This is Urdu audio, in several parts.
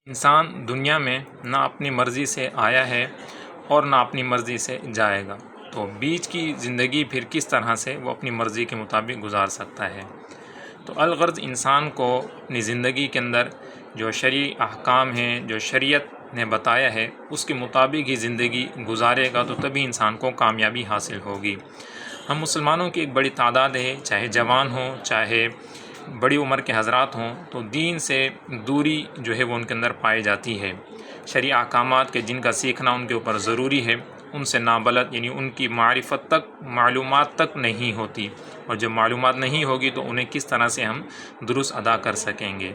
انسان دنیا میں نہ اپنی مرضی سے آیا ہے اور نہ اپنی مرضی سے جائے گا، تو بیچ کی زندگی پھر کس طرح سے وہ اپنی مرضی کے مطابق گزار سکتا ہے۔ تو الغرض انسان کو اپنی زندگی کے اندر جو شرعی احکام ہیں، جو شریعت نے بتایا ہے، اس کے مطابق ہی زندگی گزارے گا تو تبھی انسان کو کامیابی حاصل ہوگی۔ ہم مسلمانوں کی ایک بڑی تعداد ہے، چاہے جوان ہوں، چاہے بڑی عمر کے حضرات ہوں، تو دین سے دوری جو ہے وہ ان کے اندر پائی جاتی ہے۔ شرعی احکامات کے جن کا سیکھنا ان کے اوپر ضروری ہے، ان سے نابلد یعنی ان کی معرفت تک، معلومات تک نہیں ہوتی، اور جب معلومات نہیں ہوگی تو انہیں کس طرح سے ہم درست ادا کر سکیں گے۔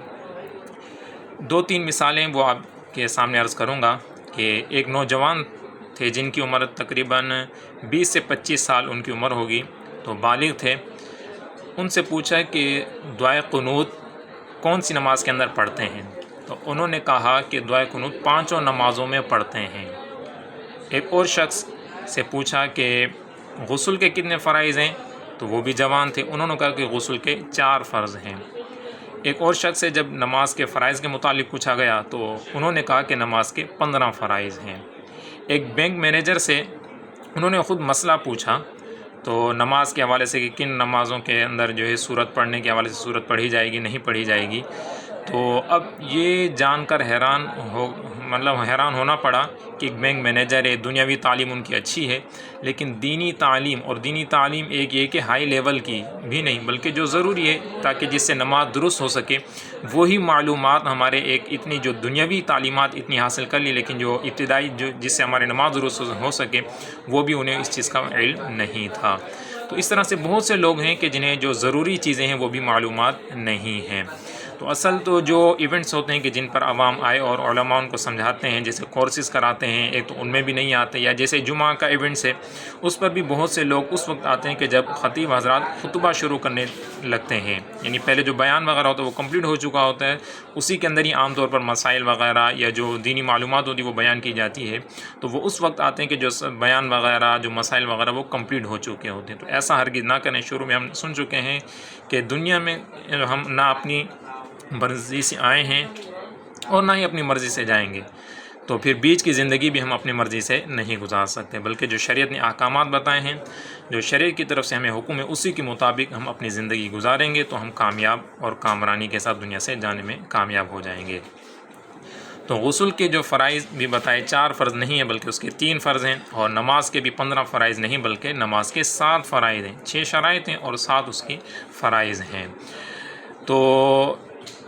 2-3 مثالیں وہ آپ کے سامنے عرض کروں گا کہ ایک نوجوان تھے جن کی عمر تقریباً 20 سے 25 سال ان کی عمر ہوگی، تو بالغ تھے۔ ان سے پوچھا کہ دعائے قنوت کون سی نماز کے اندر پڑھتے ہیں؟ تو انہوں نے کہا کہ دعائے قنوت 5 نمازوں میں پڑھتے ہیں۔ ایک اور شخص سے پوچھا کہ غسل کے کتنے فرائض ہیں؟ تو وہ بھی جوان تھے، انہوں نے کہا کہ غسل کے 4 فرض ہیں۔ ایک اور شخص سے جب نماز کے فرائض کے متعلق پوچھا گیا تو انہوں نے کہا کہ نماز کے 15 فرائض ہیں۔ ایک بینک مینیجر سے انہوں نے خود مسئلہ پوچھا تو نماز کے حوالے سے کہ کن نمازوں کے اندر جو ہے سورت پڑھنے کے حوالے سے سورت پڑھی جائے گی، نہیں پڑھی جائے گی، تو اب یہ جان کر حیران ہونا پڑا کہ ایک بینک مینیجر ہے، دنیاوی تعلیم ان کی اچھی ہے، لیکن دینی تعلیم، اور دینی تعلیم ایک یہ کہ ہائی لیول کی بھی نہیں بلکہ جو ضروری ہے تاکہ جس سے نماز درست ہو سکے، وہی معلومات ہمارے ایک اتنی جو دنیاوی تعلیمات اتنی حاصل کر لی، لیکن جو ابتدائی جس سے ہمارے نماز درست ہو سکے وہ بھی انہیں اس چیز کا علم نہیں تھا۔ تو اس طرح سے بہت سے لوگ ہیں کہ جنہیں جو ضروری چیزیں ہیں وہ بھی معلومات نہیں ہیں۔ تو اصل تو جو ایونٹس ہوتے ہیں کہ جن پر عوام آئے اور علماء ان کو سمجھاتے ہیں، جیسے کورسز کراتے ہیں، ایک تو ان میں بھی نہیں آتے، یا جیسے جمعہ کا ایونٹس ہے اس پر بھی بہت سے لوگ اس وقت آتے ہیں کہ جب خطیب حضرات خطبہ شروع کرنے لگتے ہیں، یعنی پہلے جو بیان وغیرہ ہوتا ہے وہ کمپلیٹ ہو چکا ہوتا ہے، اسی کے اندر ہی عام طور پر مسائل وغیرہ یا جو دینی معلومات ہوتی ہے وہ بیان کی جاتی ہے، تو وہ اس وقت آتے ہیں کہ جو بیان وغیرہ، جو مسائل وغیرہ وہ کمپلیٹ ہو چکے ہوتے ہیں۔ تو ایسا ہرگز نہ کریں۔ شروع میں ہم سن چکے ہیں کہ دنیا میں ہم نہ اپنی مرضی سے آئے ہیں اور نہ ہی اپنی مرضی سے جائیں گے، تو پھر بیچ کی زندگی بھی ہم اپنی مرضی سے نہیں گزار سکتے، بلکہ جو شریعت نے احکامات بتائے ہیں، جو شریعت کی طرف سے ہمیں حکم ہے، اسی کے مطابق ہم اپنی زندگی گزاریں گے تو ہم کامیاب اور کامرانی کے ساتھ دنیا سے جانے میں کامیاب ہو جائیں گے۔ تو غسل کے جو فرائض بھی بتائے 4 فرض نہیں ہیں بلکہ اس کے 3 فرض ہیں، اور نماز کے بھی 15 فرائض نہیں بلکہ نماز کے 7 فرائض ہیں، 6 شرائط ہیں اور 7 اس کی فرائض ہیں۔ تو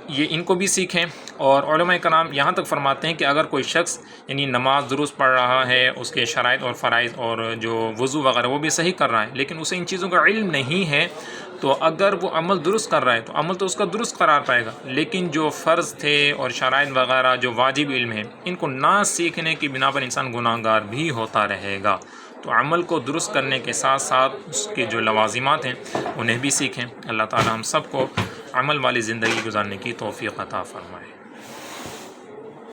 یہ ان کو بھی سیکھیں۔ اور علماء کرام یہاں تک فرماتے ہیں کہ اگر کوئی شخص یعنی نماز درست پڑھ رہا ہے، اس کے شرائط اور فرائض اور جو وضو وغیرہ وہ بھی صحیح کر رہا ہے، لیکن اسے ان چیزوں کا علم نہیں ہے، تو اگر وہ عمل درست کر رہا ہے تو عمل تو اس کا درست قرار پائے گا، لیکن جو فرض تھے اور شرائط وغیرہ جو واجب علم ہے ان کو نہ سیکھنے کی بنا پر انسان گناہ گار بھی ہوتا رہے گا۔ تو عمل کو درست کرنے کے ساتھ ساتھ اس کے جو لوازمات ہیں انہیں بھی سیکھیں۔ اللہ تعالی ہم سب کو عمل والی زندگی گزارنے کی توفیق عطا فرمائے۔